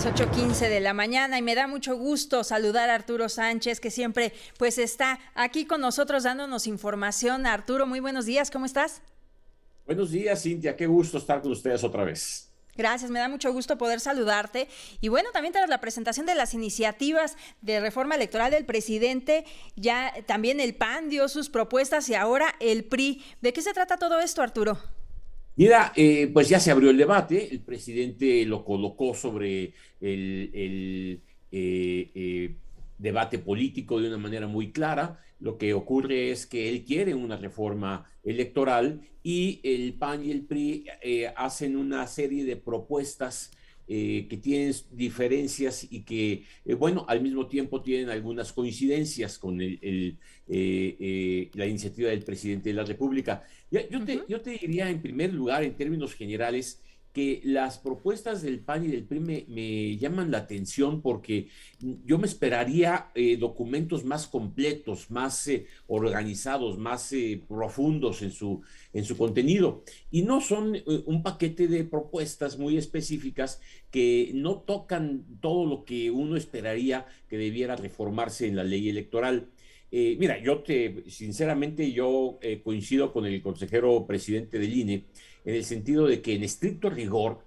las 8:15 de la mañana y me da mucho gusto saludar a Arturo Sánchez, que siempre pues está aquí con nosotros dándonos información. Arturo, muy buenos días, ¿cómo estás? Buenos días, Cintia. Qué gusto estar con ustedes otra vez. Gracias, me da mucho gusto poder saludarte. Y bueno, también tras la presentación de las iniciativas de reforma electoral del presidente, ya también el PAN dio sus propuestas y ahora el PRI. ¿De qué se trata todo esto, Arturo? Mira, pues ya se abrió el debate. El presidente lo colocó sobre el debate político de una manera muy clara. Lo que ocurre es que él quiere una reforma electoral y el PAN y el PRI hacen una serie de propuestas que tienen diferencias y que, bueno, al mismo tiempo tienen algunas coincidencias con la iniciativa del presidente de la República. Yo te diría, en primer lugar, en términos generales, que las propuestas del PAN y del PRI me llaman la atención porque yo me esperaría documentos más completos, más organizados, más profundos en su contenido. Y no son un paquete de propuestas muy específicas que no tocan todo lo que uno esperaría que debiera reformarse en la ley electoral. Mira, sinceramente, yo coincido con el consejero presidente del INE en el sentido de que en estricto rigor,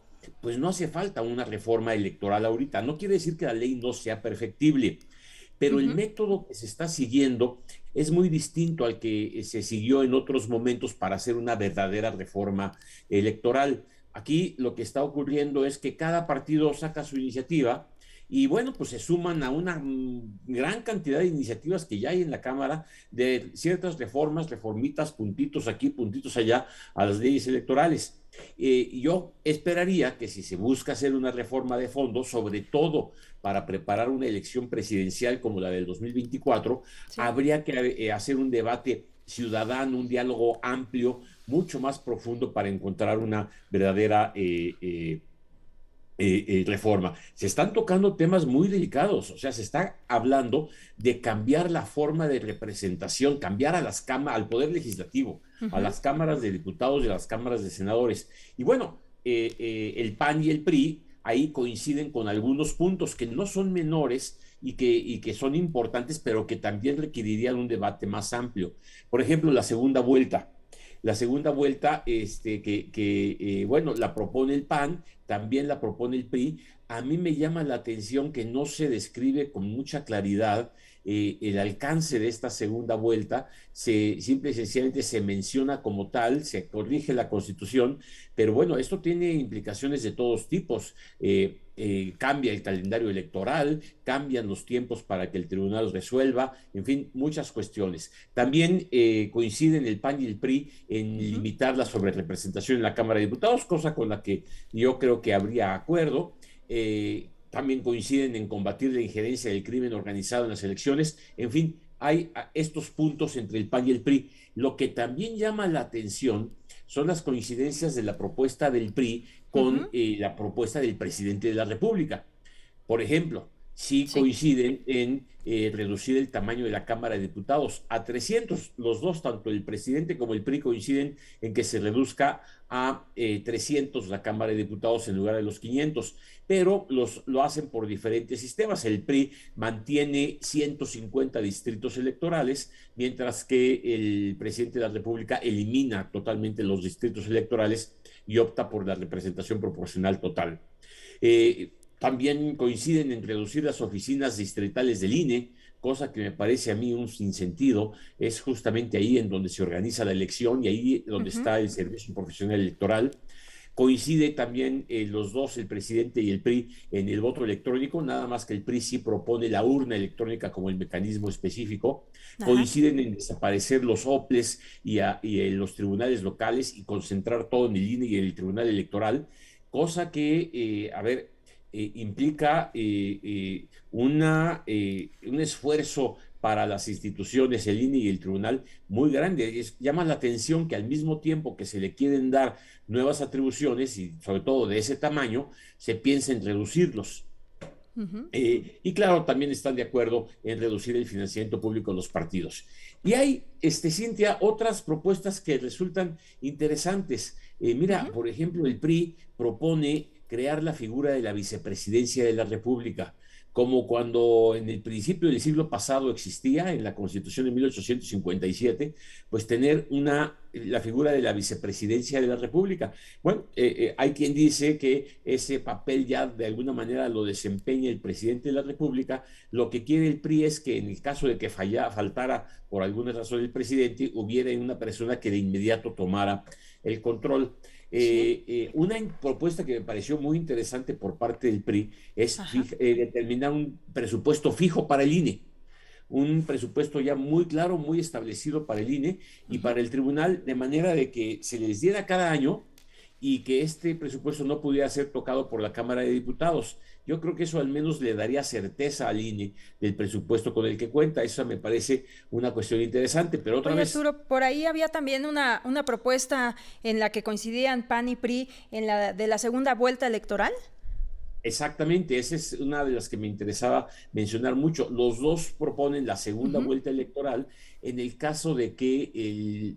pues no hace falta una reforma electoral ahorita. No quiere decir que la ley no sea perfectible, pero el Ujú. método que se está siguiendo es muy distinto al que se siguió en otros momentos para hacer una verdadera reforma electoral. Aquí lo que está ocurriendo es que cada partido saca su iniciativa y bueno, pues se suman a una gran cantidad de iniciativas que ya hay en la Cámara de ciertas reformas, reformitas, puntitos aquí, puntitos allá a las leyes electorales. Yo esperaría que si se busca hacer una reforma de fondo, sobre todo para preparar una elección presidencial como la del 2024, Sí. habría que hacer un debate ciudadano, un diálogo amplio, mucho más profundo para encontrar una verdadera reforma. Se están tocando temas muy delicados, o sea, se está hablando de cambiar la forma de representación, cambiar a al poder legislativo, a Ujú. las cámaras de diputados y a las cámaras de senadores. Y bueno, el PAN y el PRI ahí coinciden con algunos puntos que no son menores y que son importantes, pero que también requerirían un debate más amplio. Por ejemplo, la segunda vuelta. La segunda vuelta, bueno, la propone el PAN, también la propone el PRI. A mí me llama la atención que no se describe con mucha claridad el alcance de esta segunda vuelta. Simple y sencillamente se menciona como tal, se corrige la Constitución, pero bueno, esto tiene implicaciones de todos tipos. Cambia el calendario electoral, cambian los tiempos para que el tribunal resuelva, en fin, muchas cuestiones. También coinciden el PAN y el PRI en Ujú. limitar la sobrerepresentación en la Cámara de Diputados, cosa con la que yo creo que habría acuerdo. También coinciden en combatir la injerencia del crimen organizado en las elecciones. En fin, hay estos puntos entre el PAN y el PRI. Lo que también llama la atención son las coincidencias de la propuesta del PRI con Ujú. la propuesta del presidente de la República. Por ejemplo, sí Sí. coinciden en reducir el tamaño de la Cámara de Diputados a 300. Los dos, tanto el presidente como el PRI, coinciden en que se reduzca a 300 la Cámara de Diputados en lugar de los 500, pero lo hacen por diferentes sistemas. El PRI mantiene 150 distritos electorales, mientras que el presidente de la República elimina totalmente los distritos electorales y opta por la representación proporcional total. También coinciden en reducir las oficinas distritales del INE, cosa que me parece a mí un sinsentido. Es justamente ahí en donde se organiza la elección y ahí donde Ujú. está el servicio profesional electoral. Coincide también los dos, el presidente y el PRI, en el voto electrónico, nada más que el PRI sí propone la urna electrónica como el mecanismo específico. Ajá. Coinciden en desaparecer los OPLES y los tribunales locales y concentrar todo en el INE y el Tribunal Electoral, cosa que, a ver, implica un esfuerzo para las instituciones, el INE y el tribunal, muy grande. Llama la atención que al mismo tiempo que se le quieren dar nuevas atribuciones y sobre todo de ese tamaño, se piensa en reducirlos. Ujú. Y claro, también están de acuerdo en reducir el financiamiento público de los partidos. Y hay, Cintia, otras propuestas que resultan interesantes. Mira, Ujú. por ejemplo, el PRI propone crear la figura de la vicepresidencia de la República, como cuando en el principio del siglo pasado existía en la Constitución de 1857, pues tener la figura de la vicepresidencia de la República. Bueno, hay quien dice que ese papel ya de alguna manera lo desempeña el presidente de la República. Lo que quiere el PRI es que en el caso de que faltara por alguna razón el presidente, hubiera una persona que de inmediato tomara el control. Una propuesta que me pareció muy interesante por parte del PRI es determinar un presupuesto fijo para el INE, un presupuesto ya muy claro, muy establecido para el INE y para el tribunal, de manera de que se les diera cada año y que este presupuesto no pudiera ser tocado por la Cámara de Diputados. Yo creo que eso al menos le daría certeza al INE del presupuesto con el que cuenta. Eso me parece una cuestión interesante, pero otra vez... Arturo, por ahí había también una propuesta en la que coincidían PAN y PRI de la segunda vuelta electoral. Exactamente, esa es una de las que me interesaba mencionar mucho. Los dos proponen la segunda vuelta electoral en el caso de que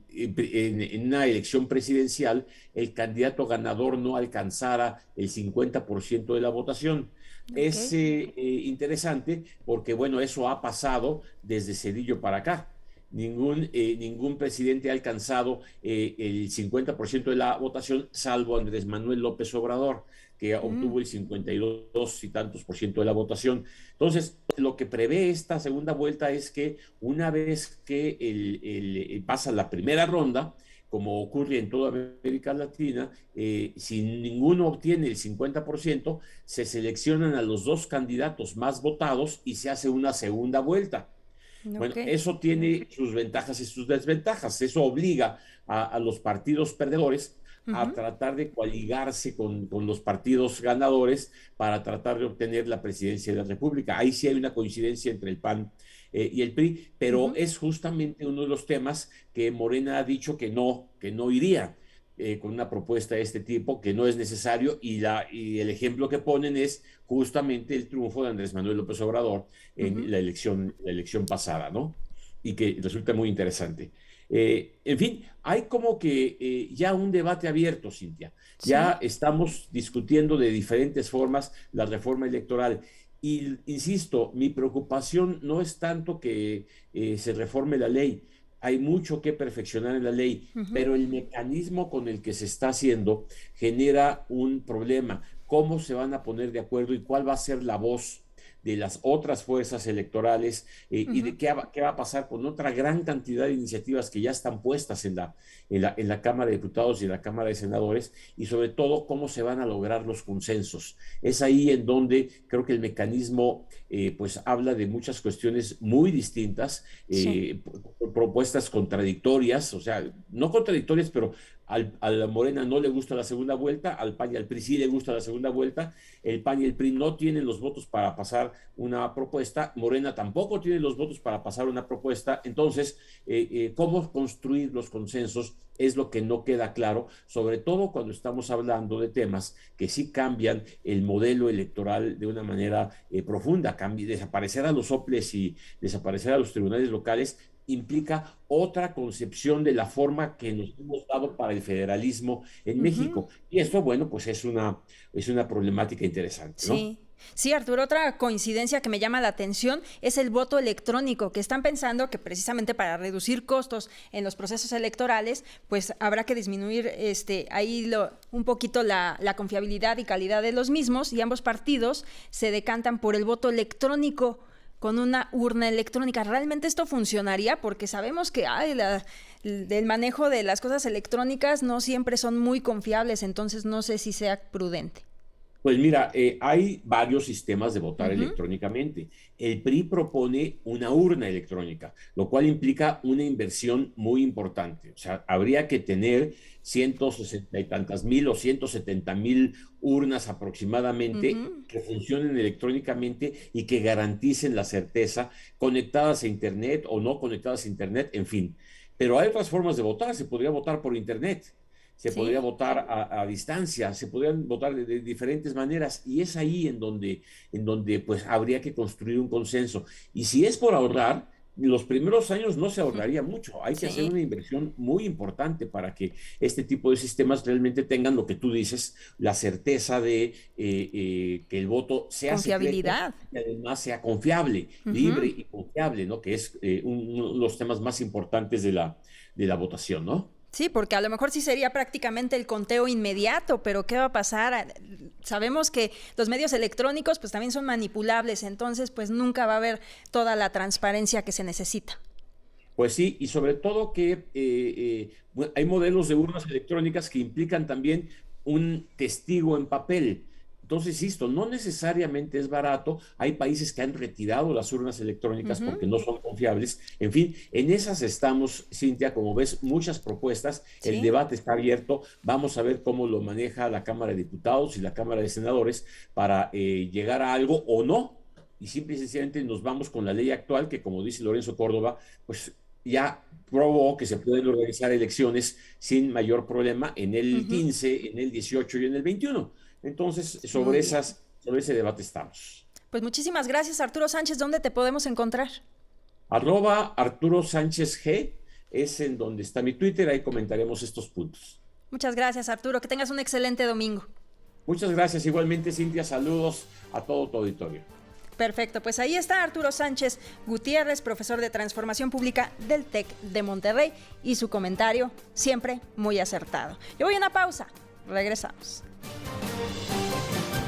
en una elección presidencial el candidato ganador no alcanzara el 50% de la votación. Es interesante porque, bueno, eso ha pasado desde Cedillo para acá. Ningún presidente ha alcanzado el 50% de la votación, salvo Andrés Manuel López Obrador, que obtuvo el 52 y tantos por ciento de la votación. Entonces, lo que prevé esta segunda vuelta es que una vez que pasa la primera ronda, como ocurre en toda América Latina, si ninguno obtiene el 50%, se seleccionan a los dos candidatos más votados y se hace una segunda vuelta. Bueno, eso tiene sus ventajas y sus desventajas. Eso obliga a los partidos perdedores a tratar de coaligarse con los partidos ganadores para tratar de obtener la presidencia de la República. Ahí sí hay una coincidencia entre el PAN y el PRI, pero es justamente uno de los temas que Morena ha dicho que no iría con una propuesta de este tipo, que no es necesario, y el ejemplo que ponen es justamente el triunfo de Andrés Manuel López Obrador en la elección pasada, ¿no? Y que resulta muy interesante. En fin, hay como que ya un debate abierto, Cintia. Ya estamos discutiendo de diferentes formas la reforma electoral. Y insisto, mi preocupación no es tanto que se reforme la ley. Hay mucho que perfeccionar en la ley, pero el mecanismo con el que se está haciendo genera un problema. ¿Cómo se van a poner de acuerdo y cuál va a ser la voz de las otras fuerzas electorales y de qué va a pasar con otra gran cantidad de iniciativas que ya están puestas en la Cámara de Diputados y en la Cámara de Senadores, y sobre todo cómo se van a lograr los consensos? Es ahí en donde creo que el mecanismo pues habla de muchas cuestiones muy distintas, propuestas contradictorias, o sea, no contradictorias, pero a la Morena no le gusta la segunda vuelta, al PAN y al PRI sí le gusta la segunda vuelta. El PAN y el PRI no tienen los votos para pasar una propuesta, Morena tampoco tiene los votos para pasar una propuesta. Entonces, ¿cómo construir los consensos? Es lo que no queda claro, sobre todo cuando estamos hablando de temas que sí cambian el modelo electoral de una manera profunda. Desaparecer a los soples y desaparecer a los tribunales locales implica otra concepción de la forma que nos hemos dado para el federalismo en México. Y esto, bueno, pues es una problemática interesante, ¿no? Sí. Sí, Arturo, otra coincidencia que me llama la atención es el voto electrónico, que están pensando que precisamente para reducir costos en los procesos electorales, pues habrá que disminuir un poquito la confiabilidad y calidad de los mismos, y ambos partidos se decantan por el voto electrónico con una urna electrónica. ¿Realmente esto funcionaría? Porque sabemos que el manejo de las cosas electrónicas no siempre son muy confiables, entonces no sé si sea prudente. Pues mira, hay varios sistemas de votar electrónicamente. El PRI propone una urna electrónica, lo cual implica una inversión muy importante. O sea, habría que tener 160 y tantas mil o 170,000 urnas aproximadamente que funcionen electrónicamente y que garanticen la certeza, conectadas a Internet o no conectadas a Internet, en fin. Pero hay otras formas de votar. Se podría votar por Internet. Se podría votar a distancia, se podrían votar de diferentes maneras, y es ahí en donde pues habría que construir un consenso. Y si es por ahorrar, los primeros años no se ahorraría mucho. Hay que hacer Sí, una inversión muy importante para que este tipo de sistemas realmente tengan lo que tú dices, la certeza de que el voto sea secreto confiabilidad. y además sea confiable, libre Ujú. y confiable, ¿no? Que es uno de los temas más importantes de la votación, ¿no? Sí, porque a lo mejor sí sería prácticamente el conteo inmediato, pero ¿qué va a pasar? Sabemos que los medios electrónicos pues también son manipulables, entonces pues nunca va a haber toda la transparencia que se necesita. Pues sí, y sobre todo que bueno, hay modelos de urnas electrónicas que implican también un testigo en papel. Entonces, insisto, no necesariamente es barato. Hay países que han retirado las urnas electrónicas Ujú. porque no son confiables. En fin, en esas estamos, Cintia, como ves, muchas propuestas. El Sí, debate está abierto. Vamos a ver cómo lo maneja la Cámara de Diputados y la Cámara de Senadores para llegar a algo o no. Y simple y sencillamente nos vamos con la ley actual que, como dice Lorenzo Córdoba, pues ya probó que se pueden organizar elecciones sin mayor problema en el ujú. 15, en el 18 y en el 21. Entonces, Muy bien. sobre ese debate estamos. Pues muchísimas gracias, Arturo Sánchez. ¿Dónde te podemos encontrar? Arturo Sánchez G es en donde está mi Twitter, ahí comentaremos estos puntos. Muchas gracias, Arturo. Que tengas un excelente domingo. Muchas gracias igualmente, Cintia, saludos a todo tu auditorio. Perfecto, pues ahí está Arturo Sánchez Gutiérrez, profesor de Transformación Pública del TEC de Monterrey, y su comentario siempre muy acertado. Yo voy a una pausa, regresamos.